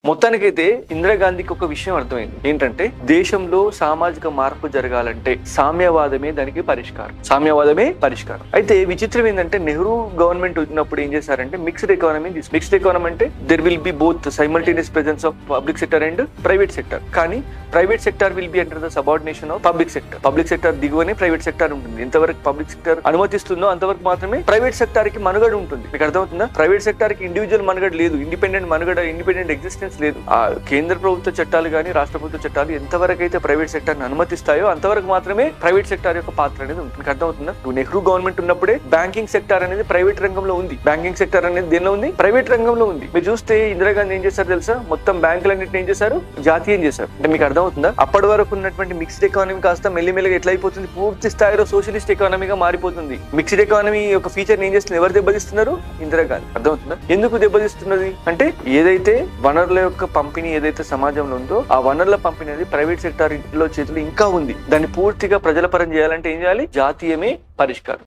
మొత్తానికైతే ఇందిరాగాంధీకి ఒక విషయం అర్థమైంది. ఏంటంటే దేశంలో సామాజిక మార్పు జరగాలంటే సామ్యవాదమే దానికి పరిష్కారం. సామ్యవాదమే పరిష్కారం. అయితే విచిత్రం ఏంటంటే నెహ్రూ గవర్నమెంట్ ఉన్నప్పుడు ఏం చేశారంటే మిక్స్డ్ ఎకానమీ. మిక్స్డ్ ఎకానమీ అంటే there will be both simultaneous presence of public sector and private sector. కానీ private sector will be under the subordination of public sector. Public sector దిగువనే ప్రైవేట్ సెక్టర్ ఉంటుంది. ఎంతవరకు public sector అనుమతిస్తుందో అంతవరకు మాత్రమే private sector కి మనుగడ ఉంటుంది. మీకు అర్థమవుతుందా? ప్రైవేట్ సెక్టర్ కి ఇండివిజువల్ మనుగడ లేదు, ఇండిపెండెంట్ ఎగ్జిస్టెన్స్ లేదు. ఆ కేంద్ర ప్రభుత్వ చట్టాలు కానీ రాష్ట్ర ప్రభుత్వ చట్టాలు ఎంతవరకు అయితే ప్రైవేట్ సెక్టర్ ని అనుమతిస్తాయో అంతవరకు మాత్రమే ప్రైవేట్ సెక్టర్ యొక్క పాత్ర అనేది ఉంటుంది. మీకు అర్థమవుతుందా? నెహ్రూ గవర్నమెంట్ ఉన్నప్పుడే బ్యాంకింగ్ సెక్టర్ అనేది ప్రైవేట్ రంగంలో ఉంది. బ్యాంకింగ్ సెక్టర్ అనేది దేనిలో ఉంది? ప్రైవేట్ రంగంలో ఉంది. మీరు చూస్తే ఇందిరాగాంధీ ఏం చేశారు తెలుసా? మొత్తం బ్యాంకులన్నింటిని ఏం చేశారు? జాతీయం చేశారు. అంటే మీకు అర్థమవుతుందా? అప్పటి వరకు ఉన్నటువంటి మిక్స్డ్ ఎకానమీ కాస్త మెల్లిమెల్లిగా ఎట్లా అయిపోతుంది? పూర్తి స్థాయిలో సోషలిస్ట్ ఎకానమీగా మారిపోతుంది. మిక్స్డ్ ఎకానమీ యొక్క ఫీచర్ ఏం చేస్తుంది? ఎవరు దెబ్బతీస్తున్నారు? ఇందిరాగాంధీ. అర్థమవుతుందా? ఎందుకు దెబ్బతీస్తున్నది అంటే ఏదైతే వనరుల యొక్క పంపిణీ ఏదైతే సమాజంలో ఉందో ఆ వనరుల పంపిణీ అనేది ప్రైవేట్ సెక్టర్ లో చేతులు ఇంకా ఉంది. దాన్ని పూర్తిగా ప్రజల పరం చేయాలంటే ఏం చేయాలి? జాతీయమే పరిష్కారం.